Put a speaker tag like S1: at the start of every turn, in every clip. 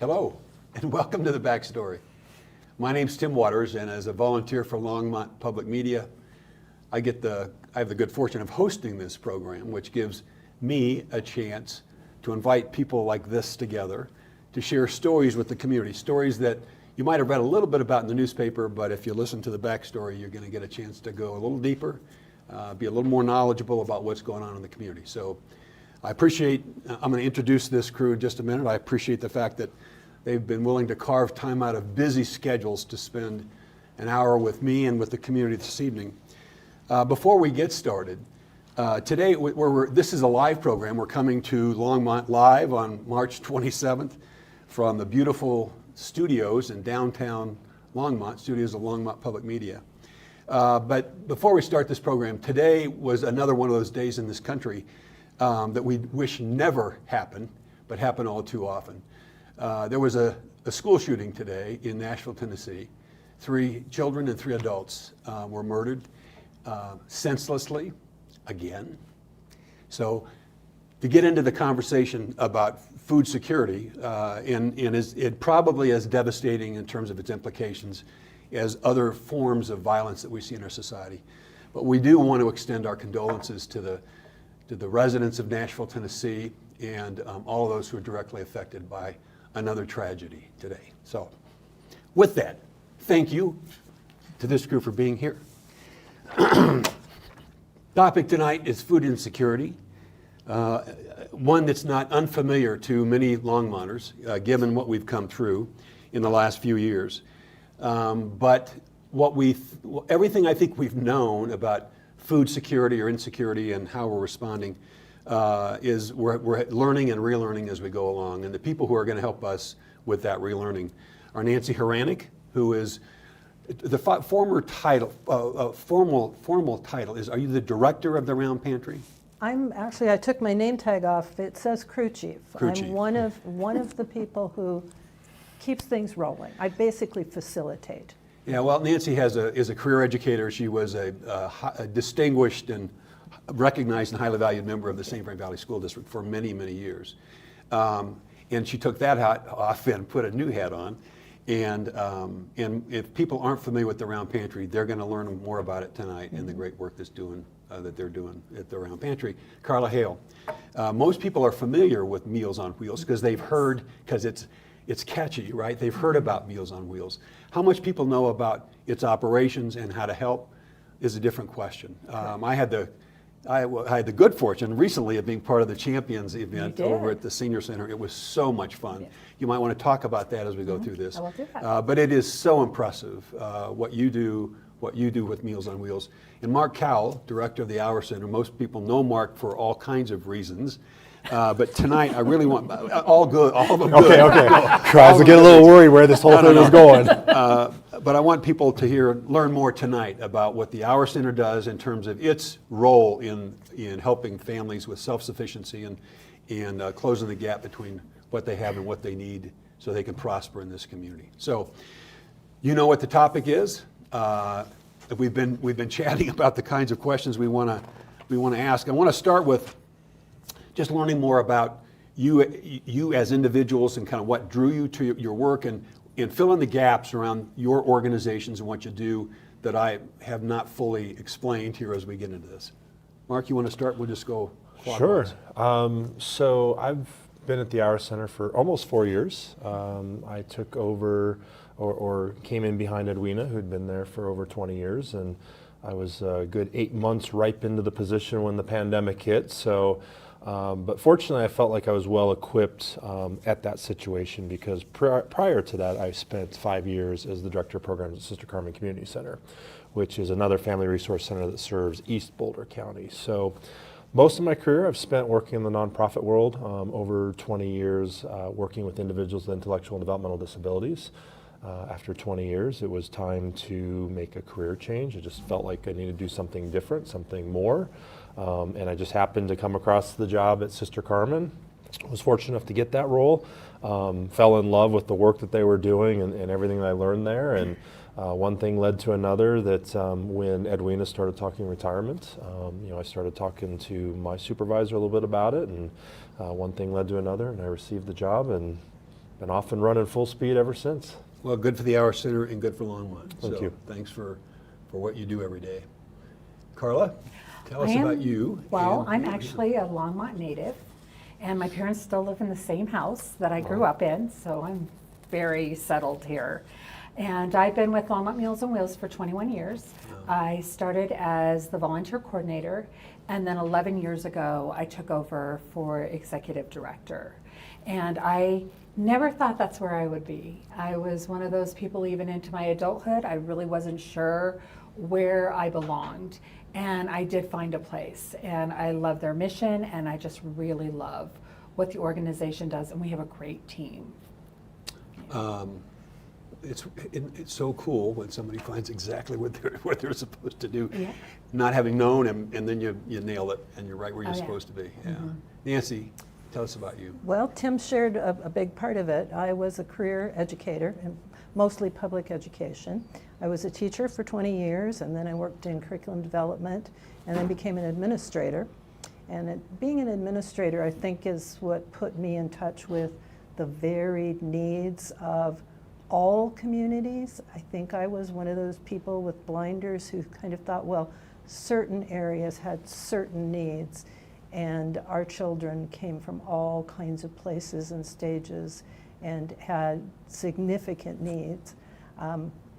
S1: Hello, and welcome to The Backstory. My name's Tim Waters, and as a volunteer for Longmont Public Media, I have the good fortune of hosting this program, which gives me a chance to invite people like this together to share stories with the community, stories that you might have read a little bit about in the newspaper, but if you listen to The Backstory, you're going to get a chance to go a little deeper, be a little more knowledgeable about what's going on in the community. So I'm going to introduce this crew in just a minute. I appreciate the fact that they've been willing to carve time out of busy schedules to spend an hour with me and with the community this evening. Before we get started, today this is a live program. We're coming to Longmont live on March 27th from the beautiful studios in downtown Longmont, studios of Longmont Public Media. But before we start this program, today was another one of those days in this country that we wish never happened, but happen all too often. There was a school shooting today in Nashville, Tennessee. 3 children and 3 adults were murdered senselessly, again. So to get into the conversation about food security, and it probably as devastating in terms of its implications as other forms of violence that we see in our society. But we do want to extend our condolences to the residents of Nashville, Tennessee, and all of those who are directly affected by another tragedy today. So with that, thank you to this group for being here. Topic tonight is food insecurity, one that's not unfamiliar to many Longmonters, given what we've come through in the last few years. But everything I think we've known about food security or insecurity and how we're responding is we're learning and relearning as we go along. And the people who are going to help us with that relearning are Nancy Horanik, who is the formal title is, are you the director of the Round Pantry?
S2: I took my name tag off. It says crew chief.
S1: Crew chief.
S2: I'm one of the people who keeps things rolling. I basically facilitate.
S1: Yeah, well, Nancy is a career educator. She was a distinguished and recognized and highly valued member of the St. Frank Valley School District for many, many years. And she took that hat off and put a new hat on. And if people aren't familiar with the Round Pantry, they're going to learn more about it tonight and the great work that they're doing at the Round Pantry. Carla Hale. Most people are familiar with Meals on Wheels because they've heard, because it's catchy, right? They've heard about Meals on Wheels. How much people know about its operations and how to help is a different question. I had the good fortune recently of being part of the Champions event over at the Senior Center. It was so much fun. You might want to talk about that as we go through this.
S2: I will do that.
S1: But it is so impressive what you do with Meals on Wheels. And Mark Cowell, director of the Hour Center, most people know Mark for all kinds of reasons. But tonight, I really want, all good, all of them good.
S3: Okay. Tries to get a little worried where this whole thing is going.
S1: But I want people to learn more tonight about what the Hour Center does in terms of its role in helping families with self-sufficiency and closing the gap between what they have and what they need so they can prosper in this community. So, you know what the topic is. We've been chatting about the kinds of questions we want to ask. I want to start with just learning more about you as individuals and kind of what drew you to your work and fill in the gaps around your organizations and what you do that I have not fully explained here as we get into this. Mark, you want to start? We'll just go clockwise.
S3: Sure. So I've been at the Hour Center for almost 4 years. I took over or came in behind Edwina, who'd been there for over 20 years, and I was a good 8 months ripe into the position when the pandemic hit. So. But fortunately, I felt like I was well equipped at that situation because prior to that, I spent 5 years as the director of programs at Sister Carmen Community Center, which is another family resource center that serves East Boulder County. So most of my career I've spent working in the nonprofit world, over 20 years working with individuals with intellectual and developmental disabilities. After 20 years, it was time to make a career change. I just felt like I needed to do something different, something more. And I just happened to come across the job at Sister Carmen. I was fortunate enough to get that role. Fell in love with the work that they were doing and everything that I learned there. And one thing led to another that when Edwina started talking retirement, I started talking to my supervisor a little bit about it. And one thing led to another, and I received the job. And been off and running full speed ever since.
S1: Well, good for the Hour Center and good for Longmont.
S3: Thank you.
S1: Thanks for what you do every day. Carla, tell us
S4: I am-
S1: about you.
S4: Well,
S1: and-
S4: I'm actually a Longmont native, and my parents still live in the same house that I grew up in, so I'm very settled here. And I've been with Longmont Meals on Wheels for 21 years. I started as the volunteer coordinator, and then 11 years ago, I took over for executive director. And I never thought that's where I would be. I was one of those people, even into my adulthood, I really wasn't sure where I belonged. And I did find a place, and I love their mission, and I just really love what the organization does, and we have a great team.
S1: It's so cool when somebody finds exactly what they're supposed to do,
S4: Yeah.
S1: not having known, and then you nail it, and you're right where you're
S4: Oh, yeah.
S1: supposed to be. Yeah. Nancy, tell us about you.
S2: Well, Tim shared a big part of it. I was a career educator, and mostly public education. I was a teacher for 20 years, and then I worked in curriculum development, and then became an administrator. And being an administrator, I think, is what put me in touch with the varied needs of all communities. I think I was one of those people with blinders who kind of thought, well, certain areas had certain needs, and our children came from all kinds of places and stages and had significant needs.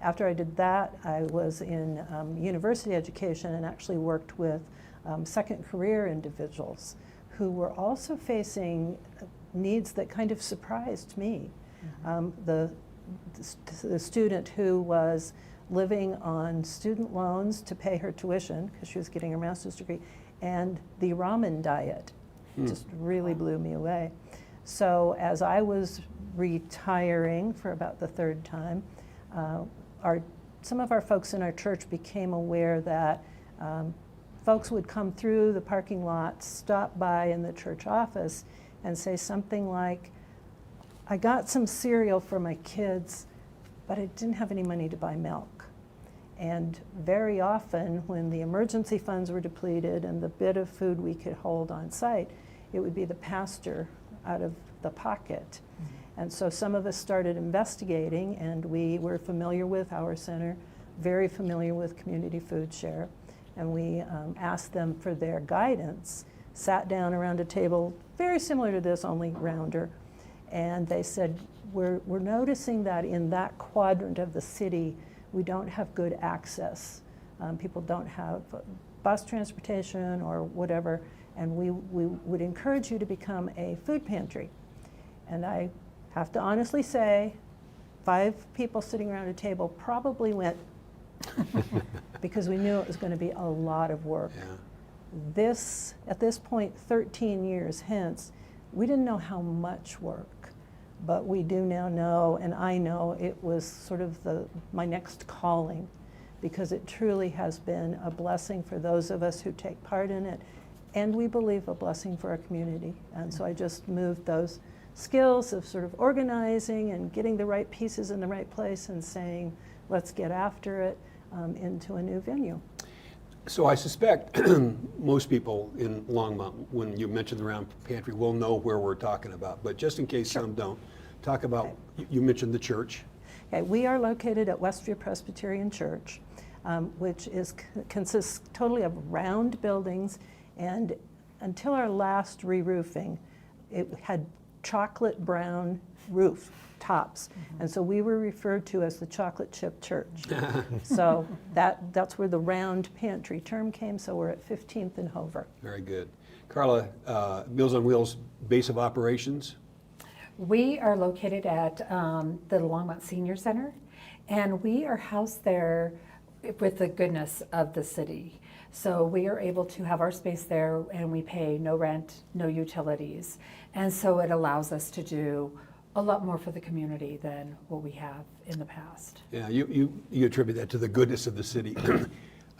S2: After I did that, I was in university education and actually worked with second career individuals who were also facing needs that kind of surprised me. The student who was living on student loans to pay her tuition because she was getting her master's degree, and the ramen diet just really blew me away. So as I was retiring for about the third time, some of our folks in our church became aware that folks would come through the parking lot, stop by in the church office, and say something like, I got some cereal for my kids, but I didn't have any money to buy milk. And very often, when the emergency funds were depleted and the bit of food we could hold on site, it would be the pastor out of the pocket. And so some of us started investigating, and we were familiar with Our Center, very familiar with Community Food Share, and we asked them for their guidance, sat down around a table very similar to this, only rounder, and they said, we're noticing that in that quadrant of the city, we don't have good access. People don't have bus transportation or whatever, and we would encourage you to become a food pantry. And I have to honestly say, 5 people sitting around a table probably went because we knew it was going to be a lot of work.
S1: Yeah.
S2: At this point, 13 years hence, we didn't know how much work, but we do now know, and I know it was sort of my next calling, because it truly has been a blessing for those of us who take part in it, and we believe a blessing for our community. And so I just moved those skills of sort of organizing and getting the right pieces in the right place and saying, let's get after it, into a new venue.
S1: So I suspect most people in Longmont, when you mention the round pantry, will know where we're talking about. But just in case some don't, talk about, you mentioned the church.
S2: Okay, we are located at Westview Presbyterian Church, which consists totally of round buildings, and until our last re-roofing, it had chocolate brown roof tops. And so we were referred to as the chocolate chip church. So that's where the round pantry term came, so we're at 15th and Hover.
S1: Very good. Carla, Meals on Wheels base of operations?
S4: We are located at the Longmont Senior Center, and we are housed there with the goodness of the city. So we are able to have our space there, and we pay no rent, no utilities. And so it allows us to do a lot more for the community than what we have in the past.
S1: Yeah, you attribute that to the goodness of the city.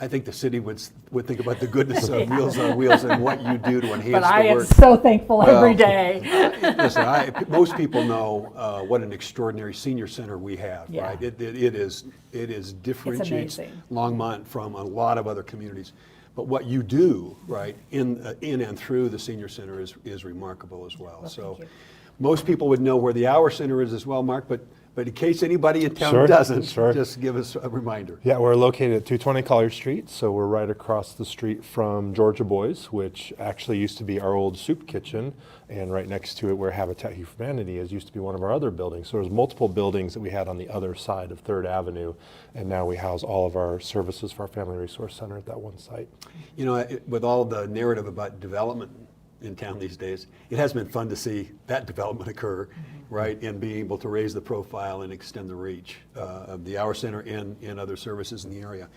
S1: I think the city would think about the goodness of Meals on Wheels and what you do to enhance
S4: But I
S1: the
S4: am
S1: work.
S4: so thankful every day.
S1: Listen, most people know what an extraordinary senior center we have,
S4: Yeah.
S1: right? It differentiates
S4: amazing.
S1: Longmont from a lot of other communities. But what you do, right, in and through the senior center is remarkable as well.
S4: Well,
S1: So,
S4: thank you.
S1: Most people would know where the Hour Center is as well, Mark, but in case anybody in town
S3: Sure,
S1: doesn't,
S3: sure.
S1: just give us a reminder.
S3: Yeah, we're located at 220 Collier Street, so we're right across the street from Georgia Boys, which actually used to be our old soup kitchen, and right next to it where Habitat Humanity is used to be one of our other buildings. So there's multiple buildings that we had on the other side of 3rd Avenue, and now we house all of our services for our Family Resource Center at that one site.
S1: You know, with all the narrative about development in town these days, it has been fun to see that development occur, right? And being able to raise the profile and extend the reach of the Hour Center and other services in the area.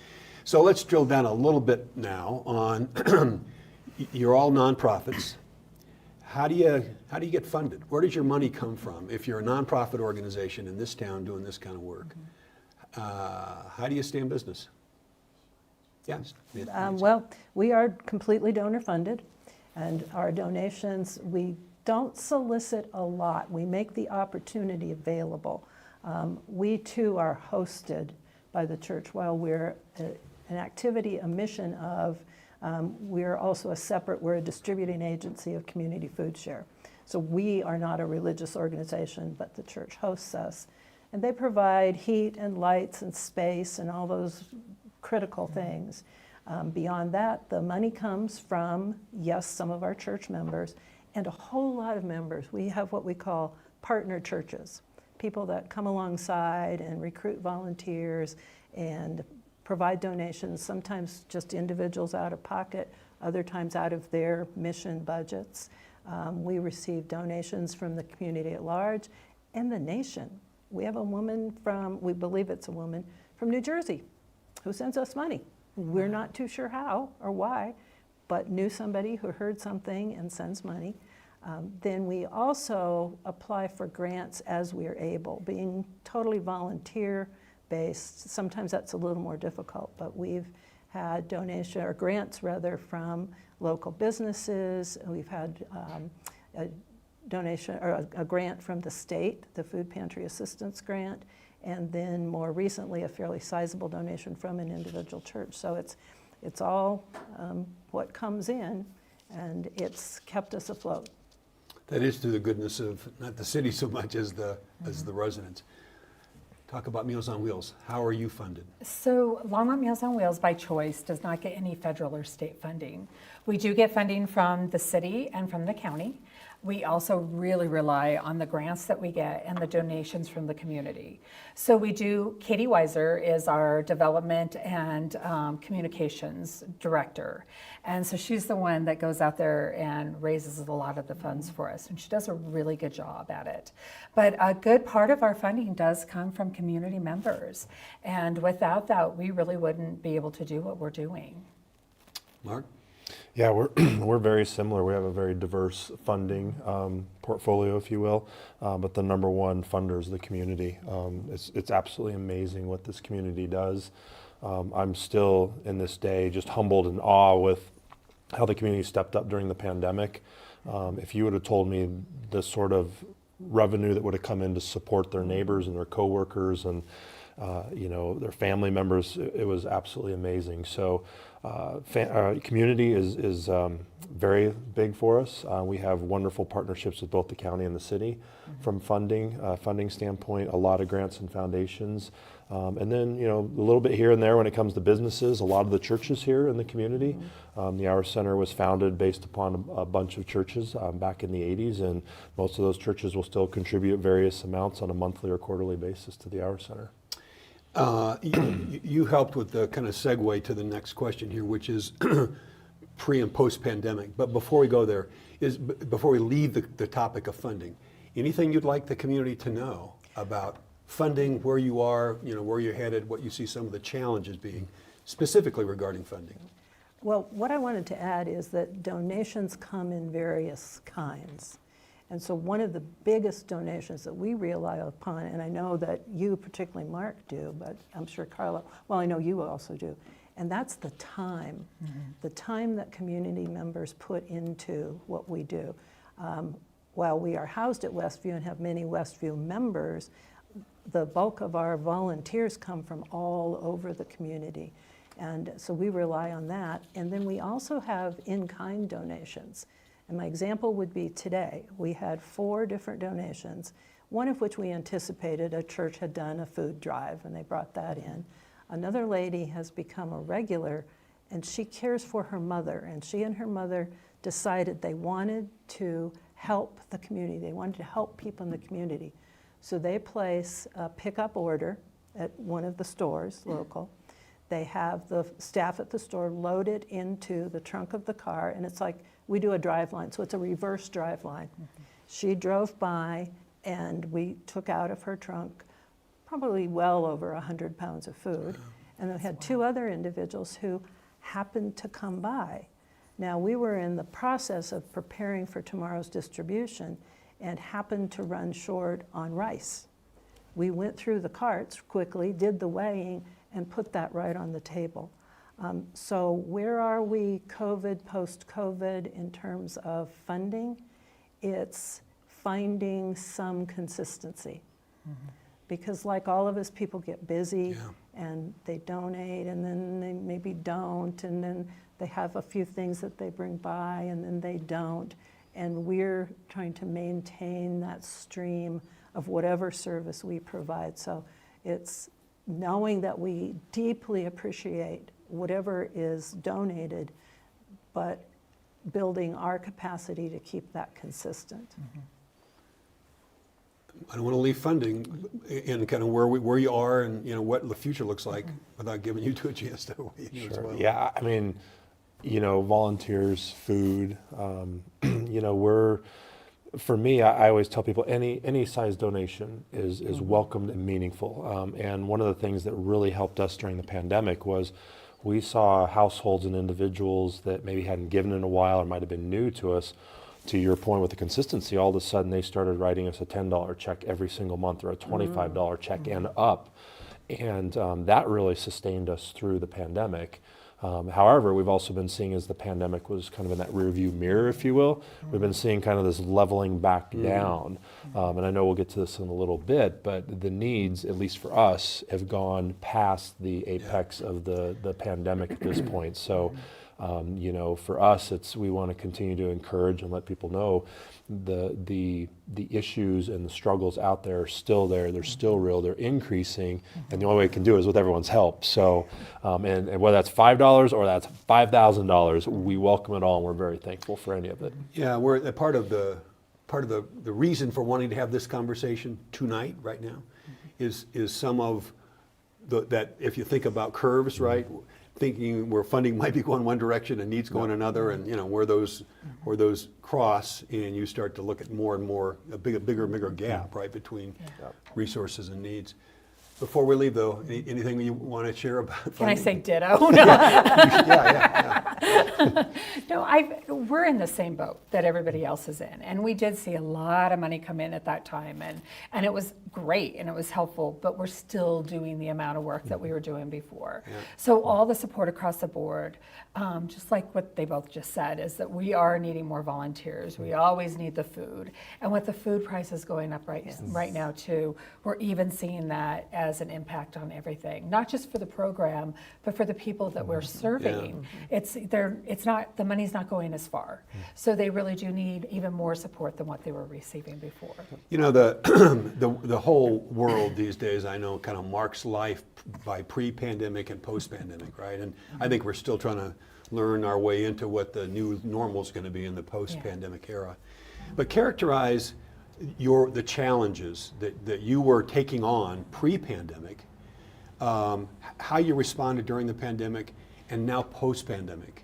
S1: So let's drill down a little bit now on, you're all nonprofits. How do you get funded? Where does your money come from if you're a nonprofit organization in this town doing this kind of work? How do you stay in business? Yes.
S2: Well, we are completely donor funded, and our donations, we don't solicit a lot. We make the opportunity available. We too are hosted by the church while we're an activity, a mission of, we're also we're a distributing agency of Community Food Share. So we are not a religious organization, but the church hosts us. And they provide heat and lights and space and all those critical things. Beyond that, the money comes from, yes, some of our church members and a whole lot of members. We have what we call partner churches, people that come alongside and recruit volunteers and provide donations, sometimes just individuals out of pocket, other times out of their mission budgets. We receive donations from the community at large and the nation. We have a woman we believe it's a woman, from New Jersey who sends us money. We're not too sure how or why, but knew somebody who heard something and sends money. Then we also apply for grants as we are able, being totally volunteer-based. Sometimes that's a little more difficult, but we've had grants rather from local businesses. We've had a donation or a grant from the state, the Food Pantry Assistance Grant, and then more recently a fairly sizable donation from an individual church. So it's all what comes in, and it's kept us afloat.
S1: That is through the goodness of not the city so much as the residents. Talk about Meals on Wheels. How are you funded?
S4: So Longmont Meals on Wheels by choice does not get any federal or state funding. We do get funding from the city and from the county. We also really rely on the grants that we get and the donations from the community. So Katie Weiser is our development and communications director. And so she's the one that goes out there and raises a lot of the funds for us. And she does a really good job at it. But a good part of our funding does come from community members. And without that, we really wouldn't be able to do what we're doing.
S1: Mark?
S3: Yeah, we're very similar. We have a very diverse funding portfolio, if you will, but the number one funder is the community. It's absolutely amazing what this community does. I'm still, in this day, just humbled and awe with how the community stepped up during the pandemic. If you would have told me the sort of revenue that would have come in to support their neighbors and their coworkers and their family members, it was absolutely amazing. So community is very big for us. We have wonderful partnerships with both the county and the city from funding standpoint, a lot of grants and foundations. And then, a little bit here and there when it comes to businesses, a lot of the churches here in the community. The Hour Center was founded based upon a bunch of churches back in the 80s, and most of those churches will still contribute various amounts on a monthly or quarterly basis to the Hour Center.
S1: You helped with the kind of segue to the next question here, which is pre and post pandemic. But before we go there, before we leave the topic of funding, anything you'd like the community to know about funding, where you are, where you're headed, what you see some of the challenges being, specifically regarding funding?
S2: Well, what I wanted to add is that donations come in various kinds. And so one of the biggest donations that we rely upon, and I know that you, particularly Mark, do, but I'm sure Carla, well, I know you also do, and that's the time. The time that community members put into what we do. While we are housed at Westview and have many Westview members, the bulk of our volunteers come from all over the community. And so we rely on that. And then we also have in-kind donations. And my example would be today. We had 4 different donations, one of which we anticipated. A church had done a food drive, and they brought that in. Another lady has become a regular, and she cares for her mother, and she and her mother decided they wanted to help the community. They wanted to help people in the community. So they place a pickup order at one of the stores, local. They have the staff at the store load it into the trunk of the car, and it's like we do a drive line, so it's a reverse drive line. She drove by, and we took out of her trunk probably well over 100 pounds of food. And then we had 2 other individuals who happened to come by. Now, we were in the process of preparing for tomorrow's distribution and happened to run short on rice. We went through the carts quickly, did the weighing, and put that right on the table. So where are we COVID, post-COVID in terms of funding? It's finding some consistency. Because like all of us, people get busy and they donate, and then they maybe don't, and then they have a few things that they bring by, and then they don't. And we're trying to maintain that stream of whatever service we provide. So it's knowing that we deeply appreciate whatever is donated, but building our capacity to keep that consistent.
S1: I don't want to leave funding in kind of where you are and what the future looks like without giving you two a chance to weigh in as well.
S3: Yeah, I mean, volunteers, food, for me, I always tell people any size donation is welcomed and meaningful. And one of the things that really helped us during the pandemic was we saw households and individuals that maybe hadn't given in a while or might have been new to us. To your point with the consistency, all of a sudden they started writing us a $10 check every single month or a $25 check and up. And that really sustained us through the pandemic. However, we've also been seeing as the pandemic was kind of in that rearview mirror, if you will, we've been seeing kind of this leveling back down. And I know we'll get to this in a little bit, but the needs, at least for us, have gone past the apex of the pandemic at this point. So, for us, we want to continue to encourage and let people know the issues and the struggles out there are still there. They're still real. They're increasing, and the only way we can do it is with everyone's help. So, and whether that's $5 or that's $5,000, we welcome it all, and we're very thankful for any of it.
S1: Yeah, we're a part of the reason for wanting to have this conversation tonight, right now, is some of that. If you think about curves, right? Thinking where funding might be going one direction and needs going another, and where those cross, and you start to look at more and more a bigger and bigger gap right between resources and needs. Before we leave, though, anything you want to share about funding?
S4: Can I say ditto? No. No, we're in the same boat that everybody else is in, and we did see a lot of money come in at that time, and it was great and it was helpful, but we're still doing the amount of work that we were doing before. So all the support across the board, just like what they both just said, is that we are needing more volunteers. We always need the food, and with the food prices going up right now too, we're even seeing that as an impact on everything, not just for the program, but for the people that we're serving. It's not, the money's not going as far. So they really do need even more support than what they were receiving before.
S1: The whole world these days, I know, kind of marks life by pre-pandemic and post-pandemic, right? And I think we're still trying to learn our way into what the new normal is going to be in the post-pandemic era. But characterize the challenges that you were taking on pre-pandemic, how you responded during the pandemic, and now post-pandemic.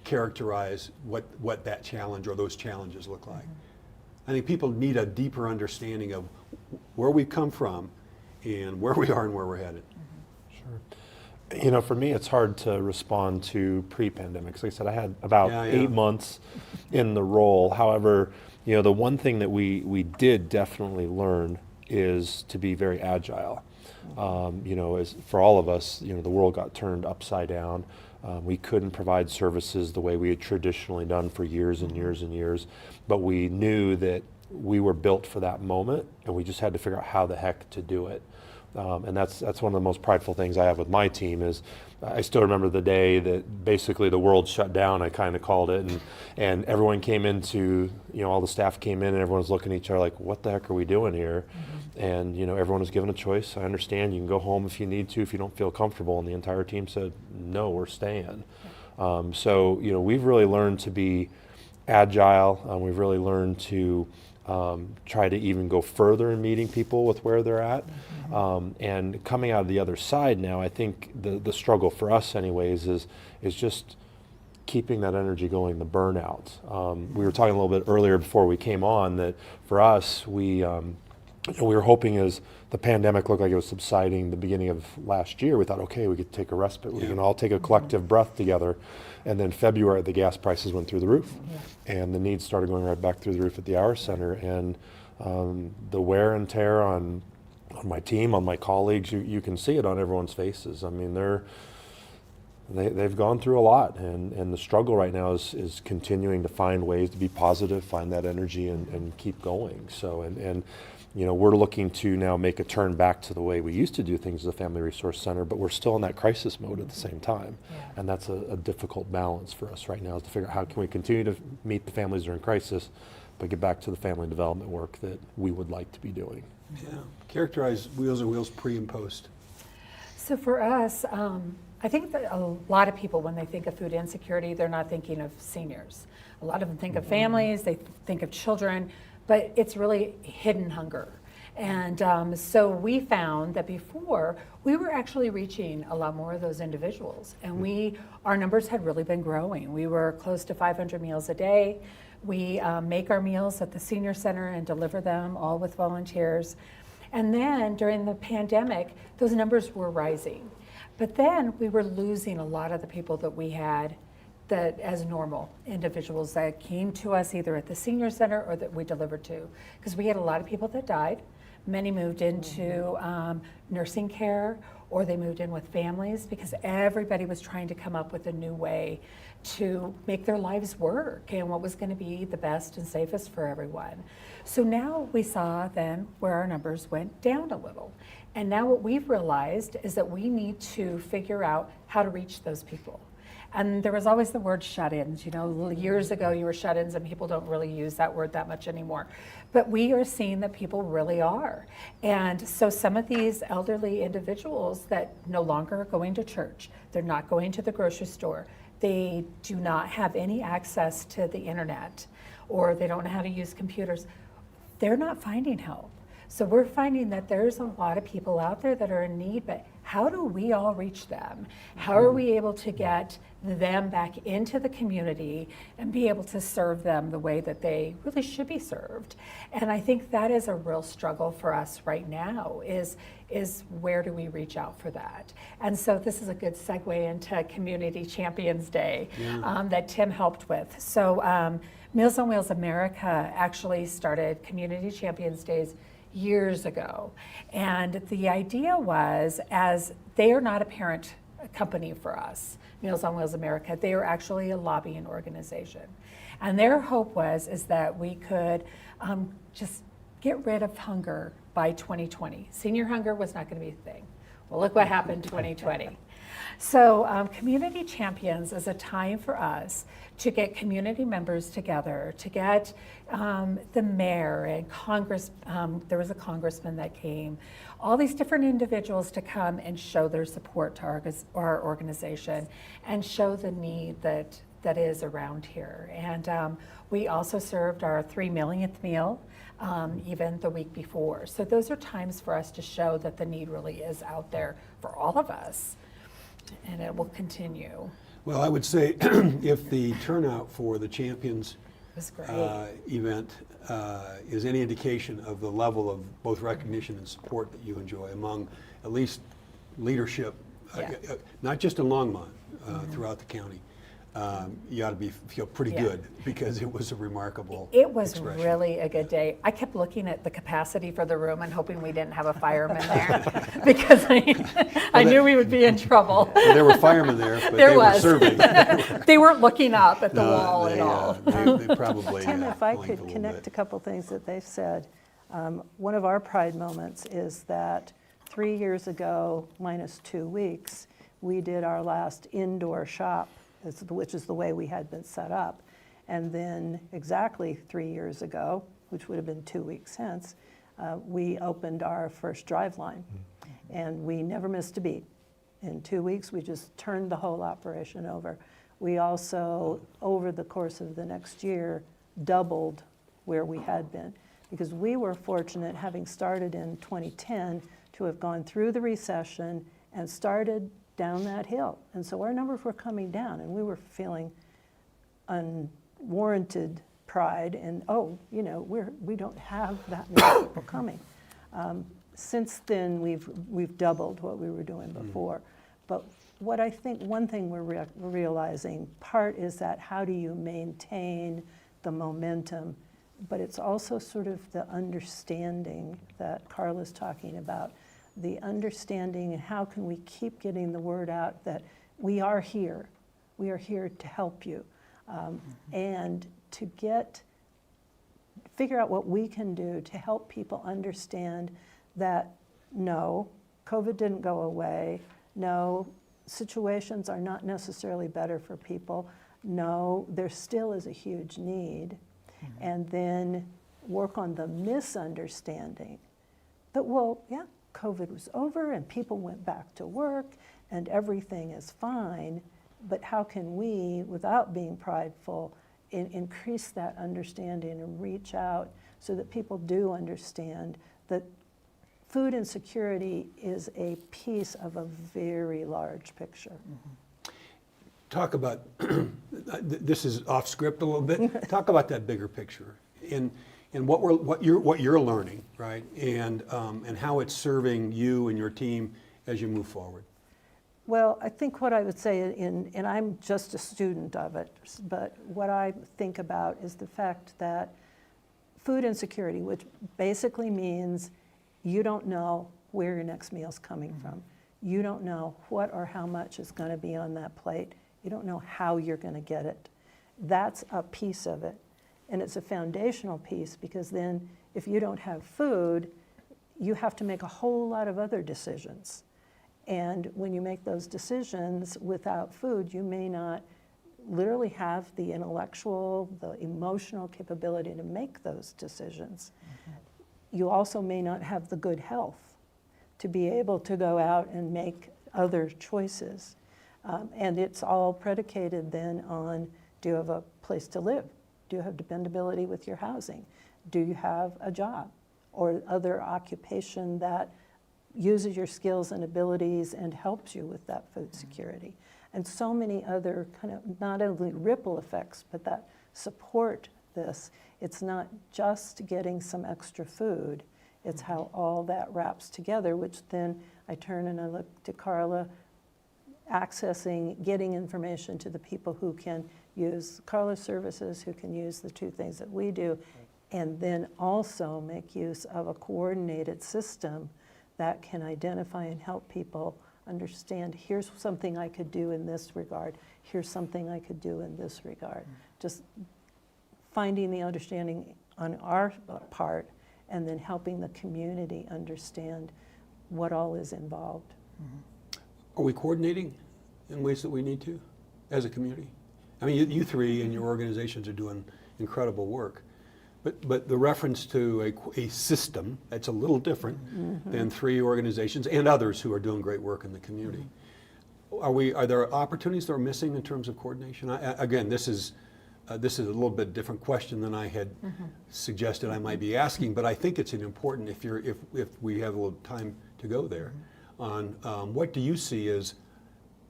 S1: Characterize what that challenge or those challenges look like. I think people need a deeper understanding of where we've come from and where we are and where we're headed.
S3: Sure. For me, it's hard to respond to pre-pandemic. Like I said, I had about 8 months in the role. However, the one thing that we did definitely learn is to be very agile. As for all of us, the world got turned upside down. We couldn't provide services the way we had traditionally done for years and years and years, but we knew that we were built for that moment, and we just had to figure out how the heck to do it. And that's one of the most prideful things I have with my team is I still remember the day that basically the world shut down, I kind of called it, and everyone came into, all the staff came in and everyone was looking at each other like, what the heck are we doing here? And, everyone was given a choice. I understand you can go home if you need to, if you don't feel comfortable. And the entire team said, no, we're staying. So, we've really learned to be agile. We've really learned to try to even go further in meeting people with where they're at. And coming out of the other side now, I think the struggle for us anyways is just keeping that energy going, the burnout. We were talking a little bit earlier before we came on that for us, we were hoping as the pandemic looked like it was subsiding the beginning of last year, we thought, okay, we could take a respite. We can all take a collective breath together. And then February, the gas prices went through the roof. And the needs started going right back through the roof at the Hour Center. And the wear and tear on my team, on my colleagues, you can see it on everyone's faces. I mean, they've gone through a lot. And the struggle right now is continuing to find ways to be positive, find that energy, and keep going. So, and we're looking to now make a turn back to the way we used to do things as a Family Resource Center, but we're still in that crisis mode at the same time. And that's a difficult balance for us right now, is to figure out how can we continue to meet the families that are in crisis, but get back to the family development work that we would like to be doing.
S1: Yeah. Characterize Wheels on Wheels pre and post.
S4: So for us, I think that a lot of people, when they think of food insecurity, they're not thinking of seniors. A lot of them think of families, they think of children, but it's really hidden hunger. And so we found that before, we were actually reaching a lot more of those individuals. And our numbers had really been growing. We were close to 500 meals a day. We make our meals at the senior center and deliver them all with volunteers. And then during the pandemic, those numbers were rising. But then we were losing a lot of the people that we had that as normal individuals that came to us either at the senior center or that we delivered to. Because we had a lot of people that died. Many moved into nursing care, or they moved in with families, because everybody was trying to come up with a new way to make their lives work and what was going to be the best and safest for everyone. So now we saw then where our numbers went down a little. And now what we've realized is that we need to figure out how to reach those people. And there was always the word shut-ins. Years ago you were shut-ins, and people don't really use that word that much anymore. But we are seeing that people really are. And so some of these elderly individuals that no longer are going to church, they're not going to the grocery store, they do not have any access to the internet, or they don't know how to use computers, they're not finding help. So we're finding that there's a lot of people out there that are in need, but how do we all reach them? How are we able to get them back into the community and be able to serve them the way that they really should be served? And I think that is a real struggle for us right now, is where do we reach out for that? And so this is a good segue into Community Champions Day that Tim helped with. So Meals on Wheels America actually started Community Champions Days years ago. And the idea was, as they are not a parent company for us, Meals on Wheels America, they are actually a lobbying organization. And their hope is that we could just get rid of hunger by 2020. Senior hunger was not going to be a thing. Well, look what happened in 2020. So Community Champions is a time for us to get community members together, to get the mayor and Congress, there was a congressman that came, all these different individuals to come and show their support to our organization and show the need that is around here. And we also served our 3 millionth meal even the week before. So those are times for us to show that the need really is out there for all of us, and it will continue.
S1: Well, I would say if the turnout for the Champions
S4: It was great.
S1: Event is any indication of the level of both recognition and support that you enjoy among at least leadership, not just in Longmont, throughout the county. You ought to feel pretty good, because it was a remarkable
S4: It was
S1: expression.
S4: really a good day. I kept looking at the capacity for the room and hoping we didn't have a fireman there, because I knew we would be in trouble.
S1: Well, there were firemen there, but
S4: There
S1: they were
S4: was.
S1: serving.
S4: They weren't looking up at the
S1: No,
S4: wall
S1: they,
S4: at all.
S1: They probably
S2: Tim, if I
S1: blinked
S2: could
S1: a little
S2: connect
S1: bit.
S2: a couple things that they've said. One of our pride moments is that 3 years ago, minus 2 weeks, we did our last indoor shop, which is the way we had been set up. And then exactly 3 years ago, which would have been 2 weeks hence, we opened our first drive line. And we never missed a beat. In 2 weeks, we just turned the whole operation over. We also, over the course of the next year, doubled where we had been. Because we were fortunate, having started in 2010, to have gone through the recession and started down that hill. And so our numbers were coming down, and we were feeling unwarranted pride and, oh, you know, we don't have that many people coming. Since then, we've doubled what we were doing before. But what I think, one thing we're realizing, part is that how do you maintain the momentum, but it's also sort of the understanding that Carla's talking about, the understanding and how can we keep getting the word out that we are here to help you, and to figure out what we can do to help people understand that no, COVID didn't go away, no, situations are not necessarily better for people, no, there still is a huge need, and then work on the misunderstanding that, well, yeah, COVID was over and people went back to work and everything is fine, but how can we, without being prideful, increase that understanding and reach out so that people do understand that food insecurity is a piece of a very large picture.
S1: Talk about, this is off script a little bit, talk about that bigger picture and what you're learning, right? And how it's serving you and your team as you move forward.
S2: Well, I think what I would say, and I'm just a student of it, but what I think about is the fact that food insecurity, which basically means you don't know where your next meal's coming from. You don't know what or how much is going to be on that plate. You don't know how you're going to get it. That's a piece of it. And it's a foundational piece because then if you don't have food, you have to make a whole lot of other decisions. And when you make those decisions without food, you may not literally have the intellectual, the emotional capability to make those decisions. You also may not have the good health to be able to go out and make other choices. And it's all predicated then on, do you have a place to live? Do you have dependability with your housing? Do you have a job or other occupation that uses your skills and abilities and helps you with that food security? And so many other kind of not only ripple effects, but that support this. It's not just getting some extra food, it's how all that wraps together, which then I turn and I look to Carla, accessing, getting information to the people who can use Carla's services, who can use the two things that we do, and then also make use of a coordinated system that can identify and help people understand, here's something I could do in this regard, here's something I could do in this regard. Just finding the understanding on our part and then helping the community understand what all is involved.
S1: Are we coordinating in ways that we need to as a community? I mean, you three and your organizations are doing incredible work. But the reference to a system that's a little different than three organizations and others who are doing great work in the community. Are there opportunities that are missing in terms of coordination? Again, this is a little bit different question than I had suggested I might be asking, but I think it's an important, if we have a little time to go there, on what do you see as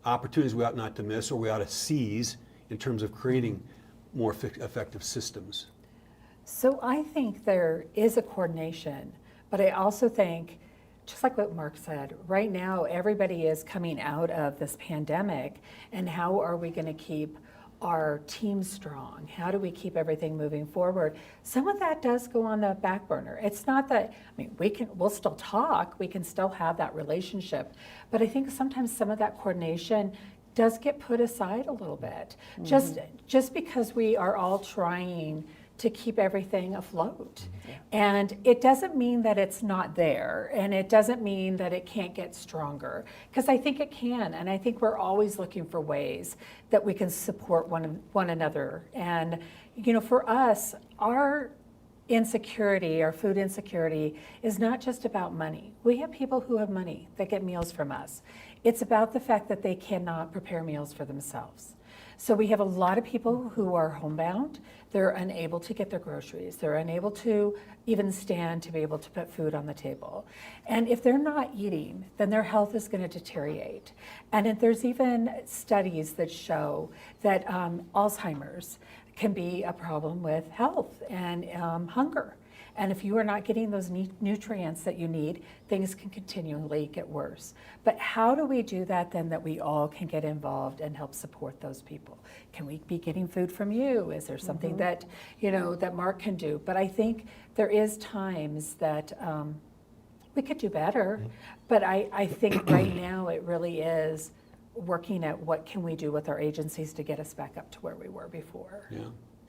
S1: opportunities we ought not to miss or we ought to seize in terms of creating more effective systems?
S4: So I think there is a coordination, but I also think, just like what Mark said, right now everybody is coming out of this pandemic, and how are we going to keep our team strong? How do we keep everything moving forward? Some of that does go on the back burner. It's not that, I mean, we'll still talk, we can still have that relationship, but I think sometimes some of that coordination does get put aside a little bit. Just because we are all trying to keep everything afloat. And it doesn't mean that it's not there, and it doesn't mean that it can't get stronger, because I think it can, and I think we're always looking for ways that we can support one another. And for us, our insecurity, our food insecurity, is not just about money. We have people who have money that get meals from us. It's about the fact that they cannot prepare meals for themselves. So we have a lot of people who are homebound. They're unable to get their groceries. They're unable to even stand to be able to put food on the table. And if they're not eating, then their health is going to deteriorate. And there's even studies that show that Alzheimer's can be a problem with health and hunger. And if you are not getting those nutrients that you need, things can continually get worse. But how do we do that then, that we all can get involved and help support those people? Can we be getting food from you? Is there something that, that Mark can do? But I think there is times that we could do better. But I think right now it really is working at what can we do with our agencies to get us back up to where we were before.
S1: Yeah.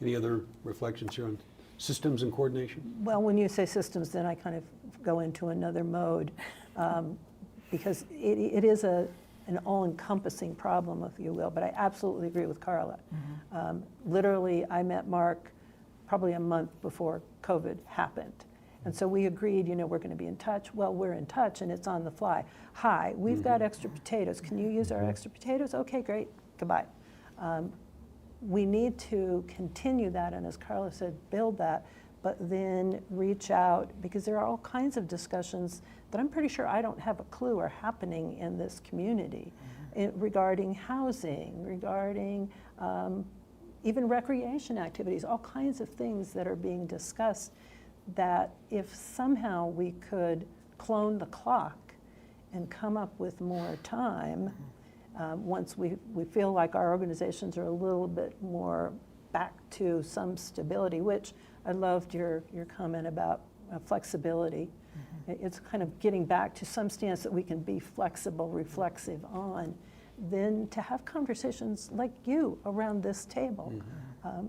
S1: Any other reflections here on systems and coordination?
S2: Well, when you say systems, then I kind of go into another mode, because it is an all-encompassing problem, if you will, but I absolutely agree with Carla. Literally, I met Mark probably a month before COVID happened. And so we agreed, we're going to be in touch. Well, we're in touch, and it's on the fly. Hi, we've got extra potatoes. Can you use our extra potatoes? Okay, great. Goodbye. We need to continue that, and as Carla said, build that, but then reach out, because there are all kinds of discussions that I'm pretty sure I don't have a clue are happening in this community regarding housing, regarding even recreation activities, all kinds of things that are being discussed, that if somehow we could clone the clock and come up with more time, once we feel like our organizations are a little bit more back to some stability, which I loved your comment about flexibility. It's kind of getting back to some stance that we can be flexible, reflexive on, then to have conversations like you around this table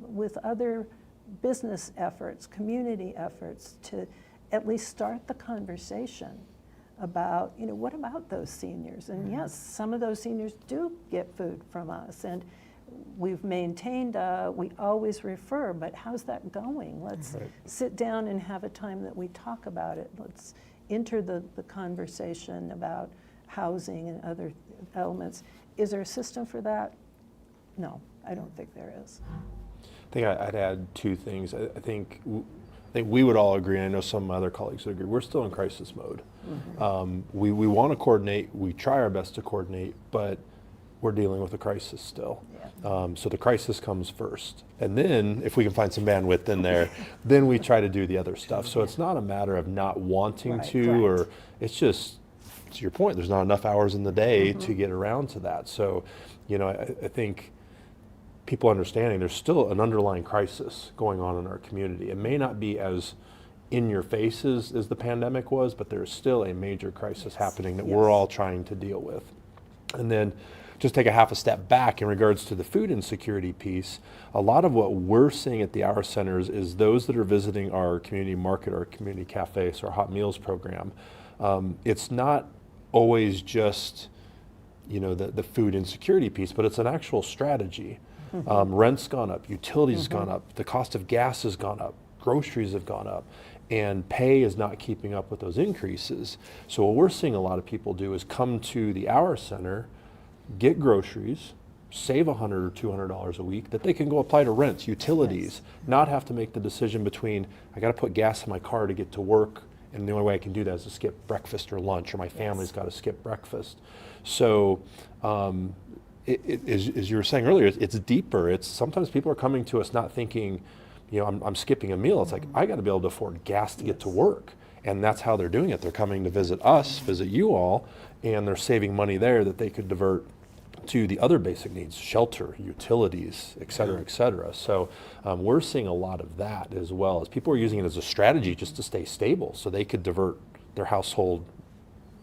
S2: with other business efforts, community efforts, to at least start the conversation about, what about those seniors? And yes, some of those seniors do get food from us, and we've maintained, we always refer, but how's that going? Let's sit down and have a time that we talk about it. Let's enter the conversation about housing and other elements. Is there a system for that? No, I don't think there is.
S3: I think I'd add two things. I think we would all agree, and I know some of my other colleagues would agree, we're still in crisis mode. We want to coordinate, we try our best to coordinate, but we're dealing with a crisis still. So the crisis comes first. And then, if we can find some bandwidth in there, then we try to do the other stuff. So it's not a matter of not wanting to, or it's just, to your point, there's not enough hours in the day to get around to that. So, I think people understanding there's still an underlying crisis going on in our community. It may not be as in your faces as the pandemic was, but there's still a major crisis happening that we're all trying to deal with. And then just take a half a step back in regards to the food insecurity piece. A lot of what we're seeing at the Hour Centers is those that are visiting our community market, our community cafe, so our hot meals program. It's not always just, the food insecurity piece, but it's an actual strategy. Rent's gone up, utilities gone up, the cost of gas has gone up, groceries have gone up, and pay is not keeping up with those increases. So what we're seeing a lot of people do is come to the Hour Center, get groceries, save $100 or $200 a week that they can go apply to rents, utilities, not have to make the decision between, I got to put gas in my car to get to work, and the only way I can do that is to skip breakfast or lunch, or my family's got to skip breakfast. So as you were saying earlier, it's deeper. It's sometimes people are coming to us not thinking, I'm skipping a meal. It's like, I got to be able to afford gas to get to work. And that's how they're doing it. They're coming to visit us, visit you all, and they're saving money there that they could divert to the other basic needs, shelter, utilities, et cetera, et cetera. So we're seeing a lot of that as well, as people are using it as a strategy just to stay stable so they could divert their household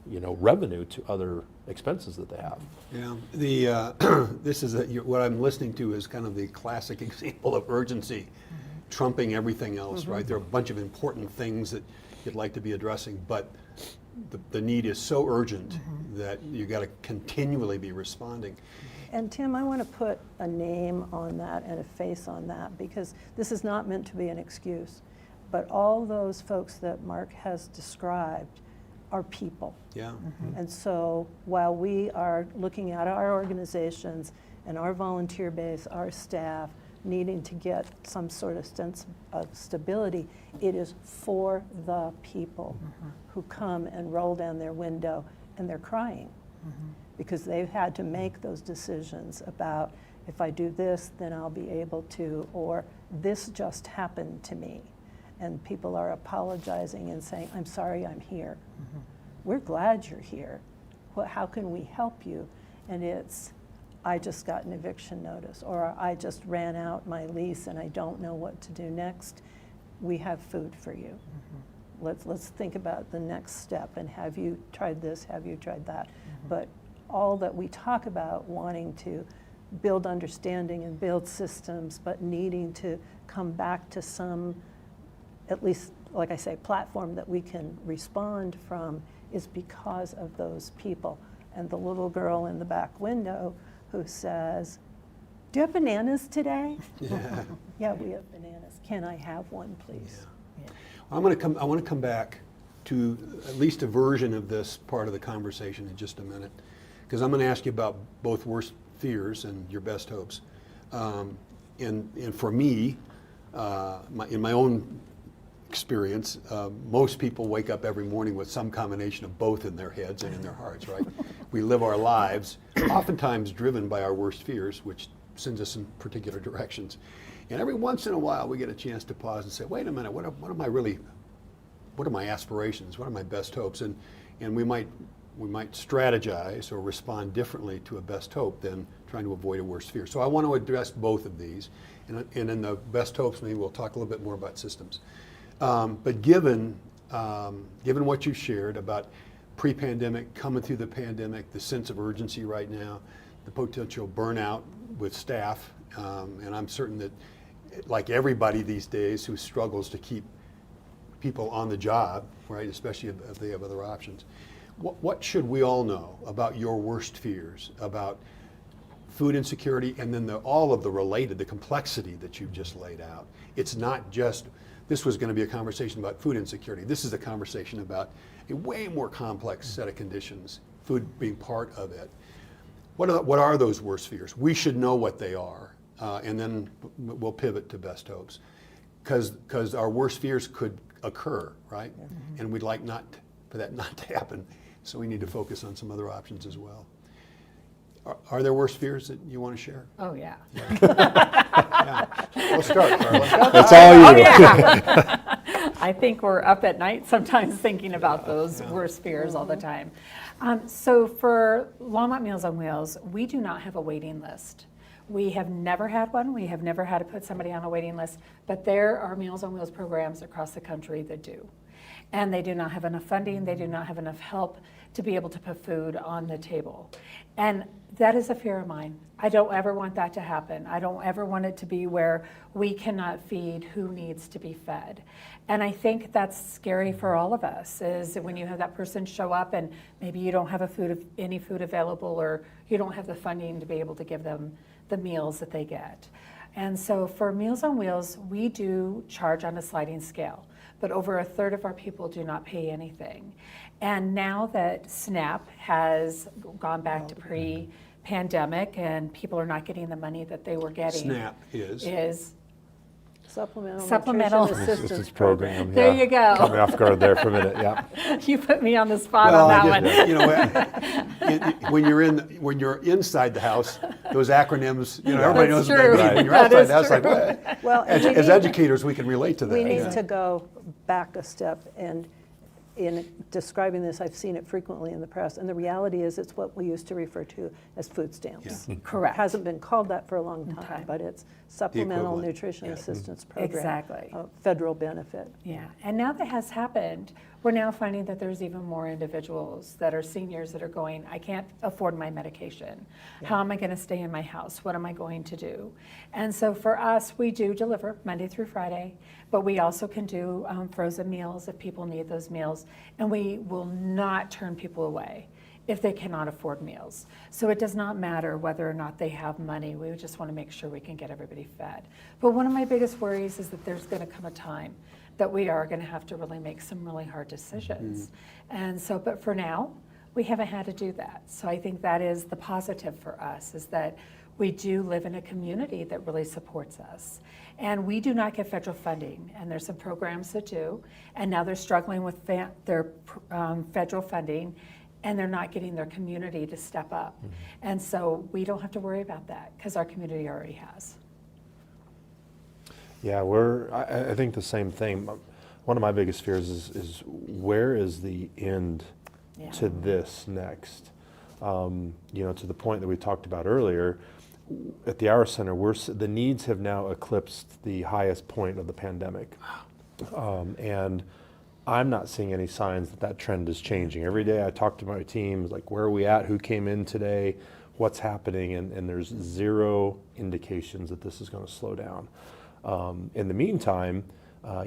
S3: revenue to other expenses that they have.
S1: Yeah, this is what I'm listening to is kind of the classic example of urgency. trumping everything else, right? There are a bunch of important things that you'd like to be addressing, but the need is so urgent that you got to continually be responding.
S2: And Tim, I want to put a name on that and a face on that, because this is not meant to be an excuse. But all those folks that Mark has described are people.
S1: Yeah.
S2: And so while we are looking at our organizations and our volunteer base, our staff, needing to get some sort of sense of stability, it is for the people who come and roll down their window and they're crying because they've had to make those decisions about, if I do this, then I'll be able to, or this just happened to me. And people are apologizing and saying, I'm sorry I'm here. We're glad you're here. How can we help you? And it's, I just got an eviction notice, or I just ran out my lease and I don't know what to do next. We have food for you. Let's think about the next step, and have you tried this, have you tried that? But all that we talk about wanting to build understanding and build systems, but needing to come back to some, at least, like I say, platform that we can respond from, is because of those people. And the little girl in the back window who says, do you have bananas today?
S1: Yeah.
S2: Yeah, we have bananas. Can I have one, please?
S1: I want to come back to at least a version of this part of the conversation in just a minute, because I'm going to ask you about both worst fears and your best hopes. And for me, in my own experience, most people wake up every morning with some combination of both in their heads and in their hearts, right? We live our lives oftentimes driven by our worst fears, which sends us in particular directions. And every once in a while we get a chance to pause and say, wait a minute, what are my aspirations? What are my best hopes? And we might strategize or respond differently to a best hope than trying to avoid a worst fear. So I want to address both of these. And in the best hopes, maybe we'll talk a little bit more about systems. But given what you shared about pre-pandemic, coming through the pandemic, the sense of urgency right now, the potential burnout with staff, and I'm certain that, like everybody these days who struggles to keep people on the job, right, especially if they have other options, what should we all know about your worst fears, about food insecurity, and then all of the related, the complexity that you've just laid out? It's not just, this was going to be a conversation about food insecurity. This is a conversation about a way more complex set of conditions, food being part of it. What are those worst fears? We should know what they are, and then we'll pivot to best hopes, because our worst fears could occur, right? And we'd like for that not to happen, so we need to focus on some other options as well. Are there worst fears that you want to share?
S4: Oh, yeah.
S1: Yeah. We'll start, Carla.
S3: That's all you.
S4: Oh, yeah. I think we're up at night sometimes thinking about those worst fears all the time. So for Longmont Meals on Wheels, we do not have a waiting list. We have never had one. We have never had to put somebody on a waiting list, but there are Meals on Wheels programs across the country that do. And they do not have enough funding. They do not have enough help to be able to put food on the table. And that is a fear of mine. I don't ever want that to happen. I don't ever want it to be where we cannot feed who needs to be fed. And I think that's scary for all of us, is when you have that person show up and maybe you don't have any food available, or you don't have the funding to be able to give them the meals that they get. And so for Meals on Wheels, we do charge on a sliding scale, but over a third of our people do not pay anything. And now that SNAP has gone back to pre-pandemic and people are not getting the money that they were getting.
S1: SNAP is
S2: Supplemental Nutrition
S3: Assistance
S2: Assistance
S3: program.
S4: There you go.
S3: Caught me off guard there for a minute. Yeah.
S4: You put me on the spot on that one.
S1: You know, when you're inside the house, those acronyms, everybody knows what they mean.
S3: Right.
S1: When you're
S4: That
S1: outside
S4: is
S1: the house, like,
S4: true.
S1: what?
S2: Well, and
S1: As educators, we can relate to that.
S2: We need
S1: yeah.
S2: to go back a step, and in describing this, I've seen it frequently in the press, and the reality is it's what we used to refer to as food stamps.
S1: Yeah.
S4: Correct.
S2: It hasn't been called that for a long time,
S4: Okay.
S2: but it's Supplemental
S1: equivalent.
S2: Nutrition
S1: Yeah.
S2: Assistance Program.
S4: Exactly.
S2: A federal benefit.
S4: Yeah, and now that has happened, we're now finding that there's even more individuals that are seniors that are going, I can't afford my medication. How am I going to stay in my house? What am I going to do? And so for us, we do deliver Monday through Friday, but we also can do frozen meals if people need those meals, and we will not turn people away if they cannot afford meals. So it does not matter whether or not they have money. We just want to make sure we can get everybody fed. But one of my biggest worries is that there's going to come a time that we are going to have to really make some really hard decisions. And so, but for now, we haven't had to do that. So I think that is the positive for us, is that we do live in a community that really supports us. And we do not get federal funding, and there's some programs that do, and now they're struggling with their federal funding, and they're not getting their community to step up. And so we don't have to worry about that because our community already has.
S3: Yeah, I think the same thing. One of my biggest fears is where is the end to this next? You know, to the point that we talked about earlier, at the Hour Center, the needs have now eclipsed the highest point of the pandemic. And I'm not seeing any signs that trend is changing. Every day I talk to my team, like, where are we at? Who came in today? What's happening? And there's zero indications that this is going to slow down. In the meantime,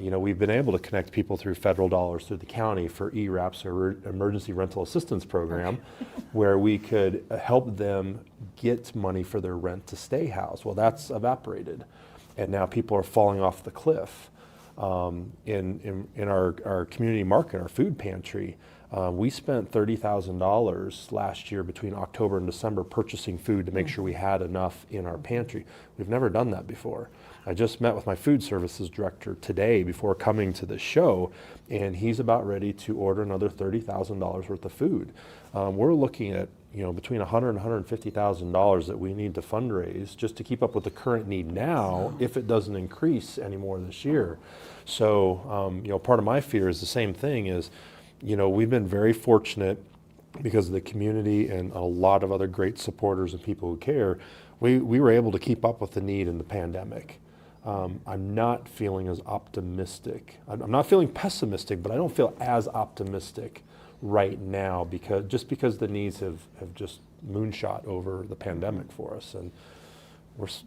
S3: you know, we've been able to connect people through federal dollars through the county for ERAPs, or Emergency Rental Assistance Program, where we could help them get money for their rent to stay housed. Well, that's evaporated, and now people are falling off the cliff. In our community market, our food pantry, we spent $30,000 last year between October and December purchasing food to make sure we had enough in our pantry. We've never done that before. I just met with my food services director today before coming to the show, and he's about ready to order another $30,000 worth of food. We're looking at, you know, between $100,000 and $150,000 that we need to fundraise just to keep up with the current need now, if it doesn't increase anymore this year. So, you know, part of my fear is the same thing. Is, you know, we've been very fortunate because of the community and a lot of other great supporters and people who care. We were able to keep up with the need in the pandemic. I'm not feeling as optimistic. I'm not feeling pessimistic, but I don't feel as optimistic right now because the needs have just moonshot over the pandemic for us, and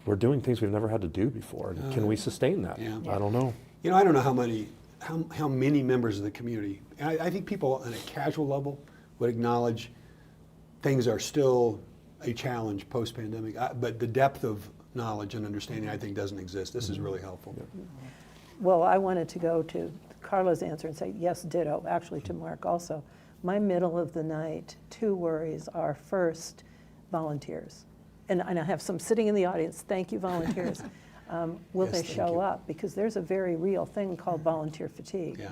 S3: we're doing things we've never had to do before. And can we sustain that?
S1: Yeah.
S3: I don't know.
S1: You know, I don't know how many members of the community, and I think people on a casual level would acknowledge things are still a challenge post-pandemic, but the depth of knowledge and understanding, I think, doesn't exist. This is really helpful.
S2: Well, I wanted to go to Carla's answer and say, yes, ditto, actually to Mark also. My middle of the night 2 worries are, first, volunteers. And I have some sitting in the audience. Thank you, volunteers. Will
S1: Yes,
S2: they
S1: thank
S2: show
S1: you.
S2: up? Because there's a very real thing called volunteer fatigue.
S1: Yeah.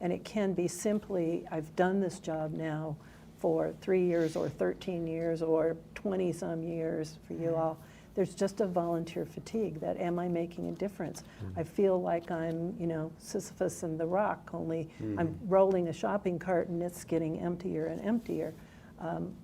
S2: And it can be simply, I've done this job now for 3 years or 13 years or 20 some years for you all. There's just a volunteer fatigue that, am I making a difference? I feel like I'm, you know, Sisyphus and the rock, only I'm rolling a shopping cart and it's getting emptier and emptier.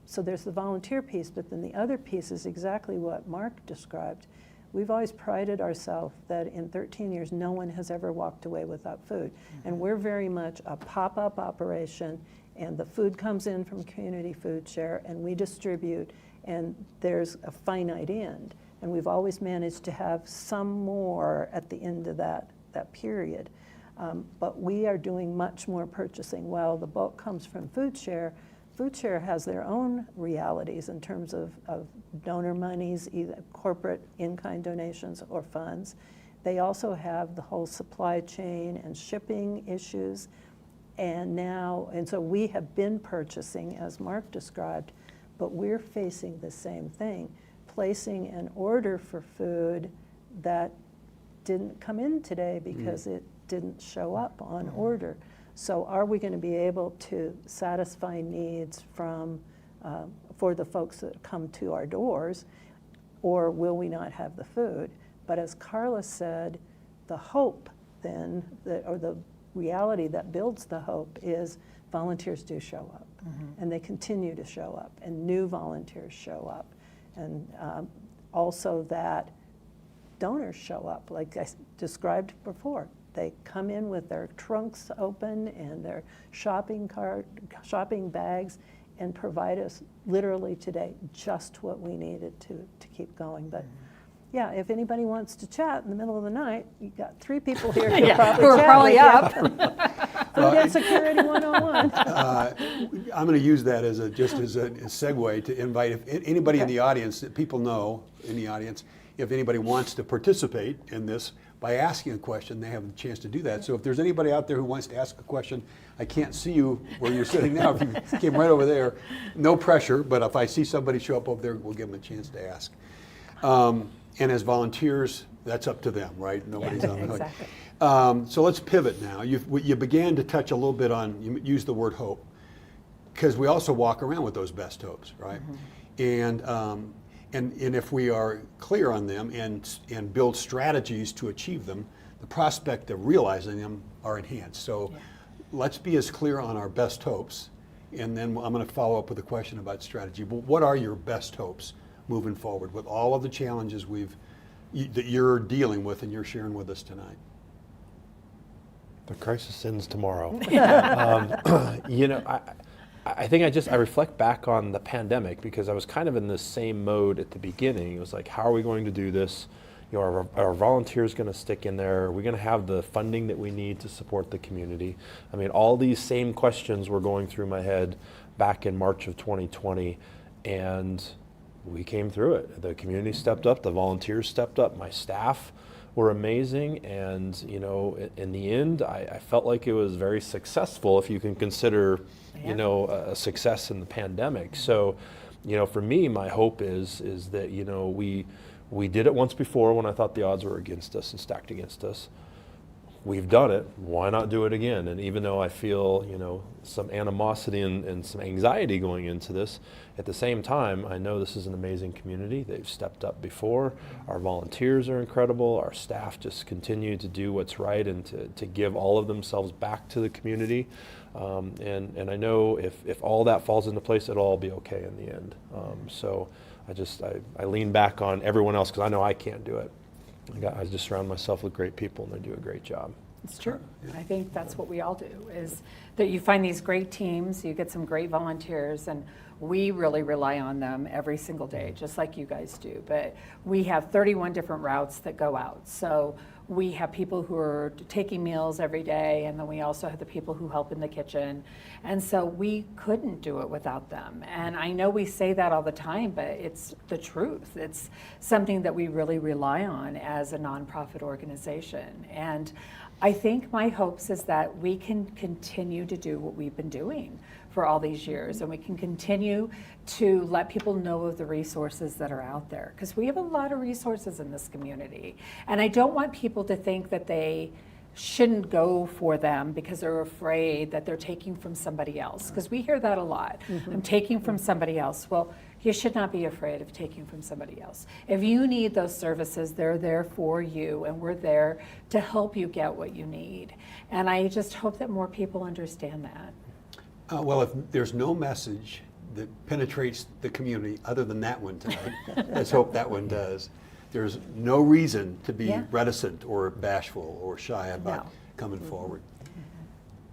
S2: So there's the volunteer piece, but then the other piece is exactly what Mark described. We've always prided ourselves that in 13 years, no one has ever walked away without food. And we're very much a pop-up operation, and the food comes in from community food share, and we distribute, and there's a finite end. And we've always managed to have some more at the end of that period. But we are doing much more purchasing. While the bulk comes from food share has their own realities in terms of donor monies, either corporate in-kind donations or funds. They also have the whole supply chain and shipping issues. And so we have been purchasing, as Mark described, but we're facing the same thing, placing an order for food that didn't come in today because it didn't show up on order. So are we going to be able to satisfy needs for the folks that come to our doors, or will we not have the food? But as Carla said, the hope then, or the reality that builds the hope, is volunteers do show up, and they continue to show up, and new volunteers show up, and also that donors show up, like I described before. They come in with their trunks open and their shopping bags, and provide us literally today just what we needed to keep going. But yeah, if anybody wants to chat in the middle of the night, you got 3 people here who probably
S4: we're
S2: chat
S4: probably
S2: with
S4: up.
S2: you. Food Insecurity 101.
S1: I'm going to use that as a segue to invite if anybody in
S2: Okay.
S1: the audience that people know in the audience, if anybody wants to participate in this by asking a question, they have a chance to do that. So if there's anybody out there who wants to ask a question, I can't see you where you're sitting now. If you came right over there, no pressure, but if I see somebody show up over there, we'll give them a chance to ask. And as volunteers, that's up to them, right? Nobody's on the hook.
S4: Exactly.
S1: So let's pivot now. You began to touch a little bit on, you used the word hope, because we also walk around with those best hopes, right? And if we are clear on them and build strategies to achieve them, the prospect of realizing them are enhanced. So let's be as clear on our best hopes, and then I'm going to follow up with a question about strategy. But what are your best hopes moving forward with all of the challenges that you're dealing with and you're sharing with us tonight?
S3: The crisis ends tomorrow. You know, I think I reflect back on the pandemic, because I was kind of in the same mode at the beginning. It was like, how are we going to do this? You know, are our volunteers going to stick in there? Are we going to have the funding that we need to support the community? I mean, all these same questions were going through my head back in March of 2020, and we came through it. The community stepped up, the volunteers stepped up, my staff were amazing, and you know, in the end, I felt like it was very successful, if you can consider, you know, a success in the pandemic. So, you know, for me, my hope is that, you know, we did it once before when I thought the odds were against us and stacked against us. We've done it, why not do it again? And even though I feel, you know, some animosity and some anxiety going into this, at the same time, I know this is an amazing community. They've stepped up before. Our volunteers are incredible. Our staff just continue to do what's right and to give all of themselves back to the community. And I know if all that falls into place, it'll all be okay in the end. So I lean back on everyone else, because I know I can't do it. I just surround myself with great people, and they do a great job.
S4: It's true. I think that's what we all do, is that you find these great teams, you get some great volunteers, and we really rely on them every single day, just like you guys do. But we have 31 different routes that go out. So we have people who are taking meals every day, and then we also have the people who help in the kitchen. And so we couldn't do it without them. And I know we say that all the time, but it's the truth. It's something that we really rely on as a nonprofit organization. And I think my hopes is that we can continue to do what we've been doing for all these years, and we can continue to let people know of the resources that are out there, because we have a lot of resources in this community. And I don't want people to think that they shouldn't go for them because they're afraid that they're taking from somebody else, because we hear that a lot. I'm taking from somebody else. Well, you should not be afraid of taking from somebody else. If you need those services, they're there for you, and we're there to help you get what you need. And I just hope that more people understand that.
S1: Well, if there's no message that penetrates the community other than that one tonight, let's hope that one does. There's no reason to be reticent or bashful or shy about coming forward.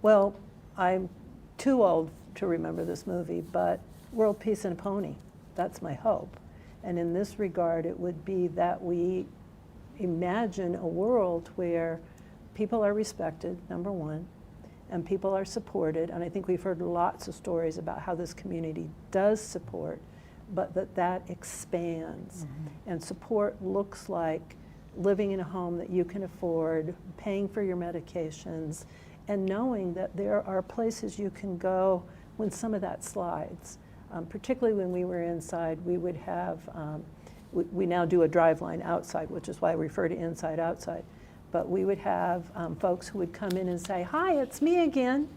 S2: Well, I'm too old to remember this movie, but World Peace and a Pony, that's my hope. And in this regard, it would be that we imagine a world where people are respected, number one, and people are supported. And I think we've heard lots of stories about how this community does support, but that expands. And support looks like living in a home that you can afford, paying for your medications, and knowing that there are places you can go when some of that slides. Particularly when we were inside, we would have, we now do a drive line outside, which is why I refer to inside, outside. But we would have folks who would come in and say, "Hi, it's me again.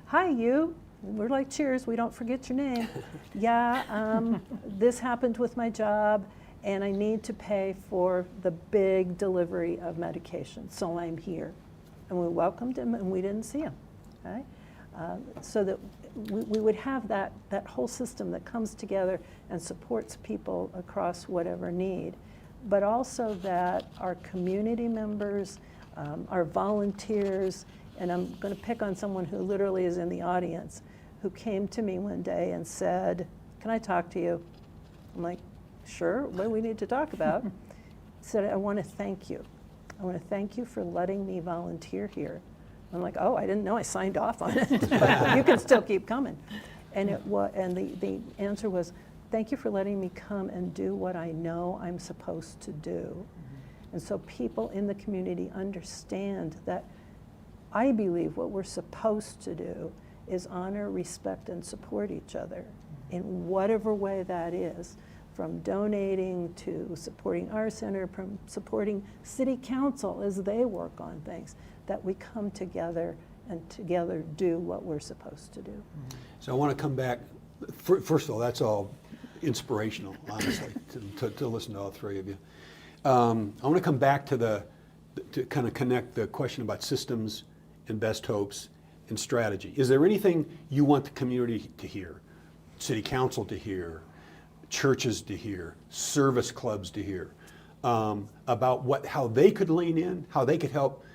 S2: Hi, you." We're like, "Cheers, we don't forget your name." "Yeah, this happened with my job, and I need to pay for the big delivery of medication, so I'm here." And we welcomed him, and we didn't see him, right? So that we would have that whole system that comes together and supports people across whatever need. But also that our community members our volunteers, and I'm going to pick on someone who literally is in the audience, who came to me one day and said, "Can I talk to you?" I'm like, "Sure, what do we need to talk about?" Said, "I want to thank you. I want to thank you for letting me volunteer here." I'm like, "Oh, I didn't know I signed off on it." But you can still keep coming. And the answer was, "Thank you for letting me come and do what I know I'm supposed to do." And so people in the community understand that I believe what we're supposed to do is honor, respect, and support each other in whatever way that is, from donating to supporting our center, from supporting city council as they work on things, that we come together and together do what we're supposed to do.
S1: So I want to come back, first of all, that's all inspirational, honestly, to listen to all three of you. I want to come back to kind of connect the question about systems and best hopes and strategy. Is there anything you want the community to hear, city council to hear, churches to hear, service clubs to hear, about how they could lean in, how they could help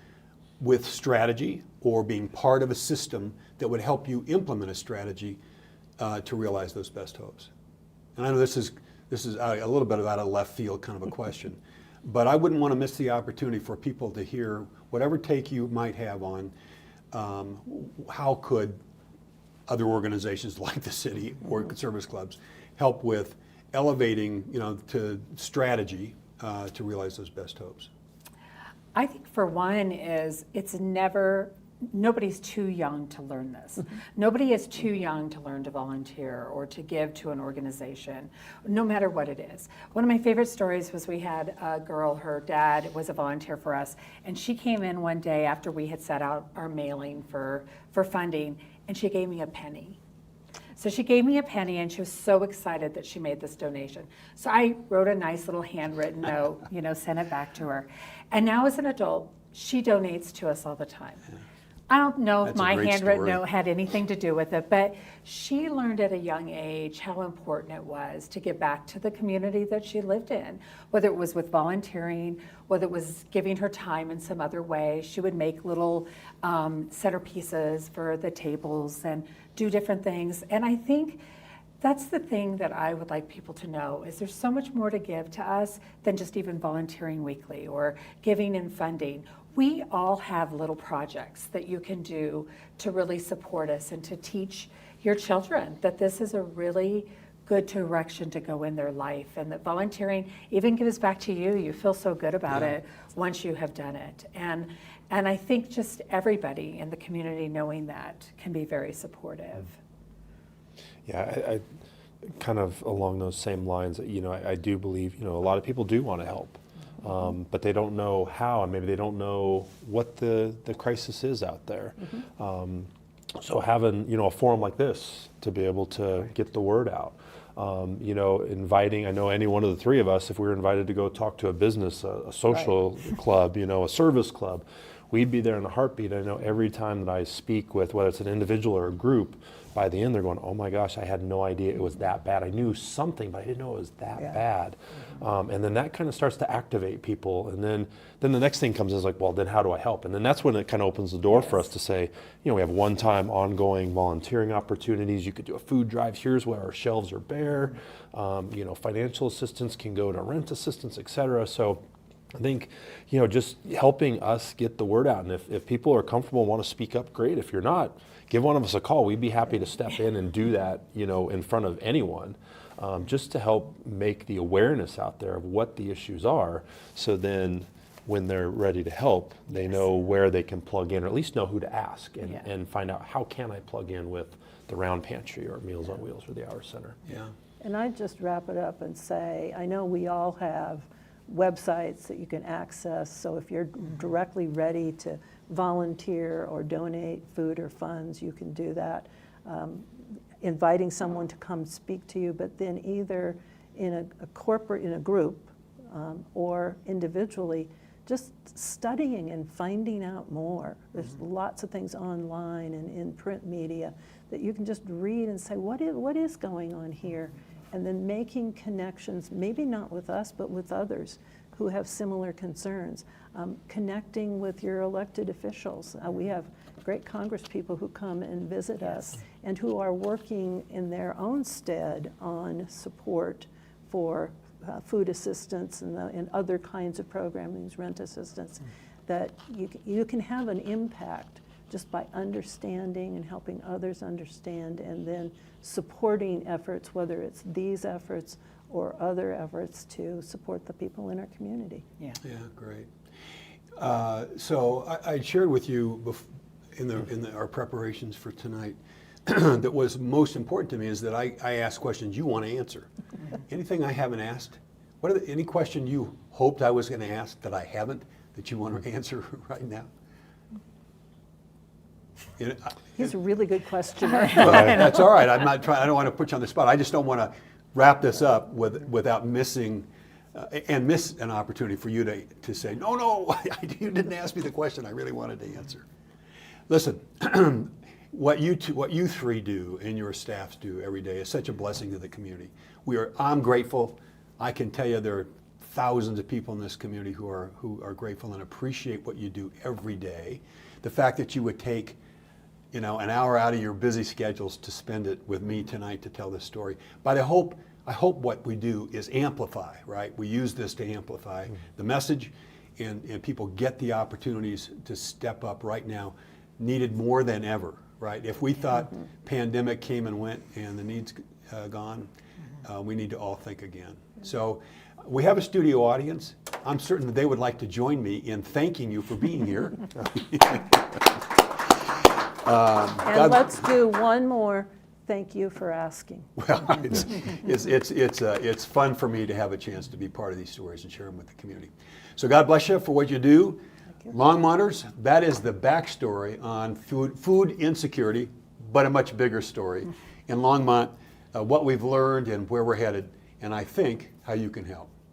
S1: with strategy or being part of a system that would help you implement a strategy to realize those best hopes? And I know this is a little bit out of left field kind of a question, but I wouldn't want to miss the opportunity for people to hear whatever take you might have on how could other organizations like the city or service clubs help with elevating, to strategy to realize those best hopes.
S4: I think for one is nobody's too young to learn this. Nobody is too young to learn to volunteer or to give to an organization, no matter what it is. One of my favorite stories was we had a girl, her dad was a volunteer for us, and she came in one day after we had set out our mailing for funding, and she gave me a penny. So she gave me a penny, and she was so excited that she made this donation. So I wrote a nice little handwritten note, sent it back to her. And now as an adult, she donates to us all the time. Yeah. I don't know if my handwritten note had anything to do with it, but she learned at a young age how important it was to give back to the community that she lived in, whether it was with volunteering, whether it was giving her time in some other way. She would make little centerpieces for the tables and do different things. And I think that's the thing that I would like people to know, is there's so much more to give to us than just even volunteering weekly or giving and funding. We all have little projects that you can do to really support us and to teach your children that this is a really good direction to go in their life, and that volunteering even gives back to you. You feel so good about it once you have done it. And I think just everybody in the community knowing that can be very supportive.
S3: Yeah, I kind of along those same lines, I do believe, a lot of people do want to help. But they don't know how, and maybe they don't know what the crisis is out there. So having a forum like this to be able to get the word out, inviting, I know any one of the three of us, if we were invited to go talk to a business, a social club, a service club, we'd be there in a heartbeat. I know every time that I speak with, whether it's an individual or a group, by the end they're going, "Oh my gosh, I had no idea it was that bad. I knew something, but I didn't know it was that bad." And then that kind of starts to activate people. And then the next thing comes is like, well, then how do I help? And then that's when it kind of opens the door for us to say, we have one-time ongoing volunteering opportunities. You could do a food drive. Here's where our shelves are bare. Financial assistance can go to rent assistance, et cetera. So I think, just helping us get the word out. And if people are comfortable and want to speak up, great. If you're not, give one of us a call. We'd be happy to step in and do that, in front of anyone, just to help make the awareness out there of what the issues are. So then when they're ready to help, they know where they can plug in, or at least know who to ask and find out, how can I plug in with the Round Pantry or Meals on Wheels or the Hour Center.
S1: Yeah.
S2: And I just wrap it up and say, I know we all have websites that you can access. So if you're directly ready to volunteer or donate food or funds, you can do that. Inviting someone to come speak to you, but then either in a group or individually, just studying and finding out more. There's lots of things online and in print media that you can just read and say, what is going on here? And then making connections, maybe not with us, but with others, who have similar concerns. Connecting with your elected officials. We have great Congress people who come and visit us and who are working in their own stead on support for food assistance and other kinds of programs, rent assistance, that you can have an impact just by understanding and helping others understand, and then supporting efforts, whether it's these efforts or other efforts to support the people in our community.
S5: Yeah.
S1: Yeah, great. So I shared with you in our preparations for tonight that was most important to me is that I ask questions you want to answer. Anything I haven't asked? Any question you hoped I was going to ask that I haven't, that you want to answer right now?
S2: He's a really good questioner.
S1: Well, that's all right. I'm not trying. I don't want to put you on the spot. I just don't want to wrap this up without missing and miss an opportunity for you to say, no, you didn't ask me the question I really wanted to answer. Listen, what you three do and your staffs do every day is such a blessing to the community. I'm grateful. I can tell you there are thousands of people in this community who are grateful and appreciate what you do every day. The fact that you would take an hour out of your busy schedules to spend it with me tonight to tell this story. But I hope what we do is amplify, right? We use this to amplify the message, and people get the opportunities to step up right now, needed more than ever, right? If we thought pandemic came and went and the needs gone, we need to all think again. So we have a studio audience. I'm certain that they would like to join me in thanking you for being here.
S2: And let's do one more thank you for asking.
S1: Well, it's fun for me to have a chance to be part of these stories and share them with the community. So God bless you for what you do. Longmonters, that is the backstory on food insecurity, but a much bigger story. In Longmont, what we've learned and where we're headed, and I think how you can help.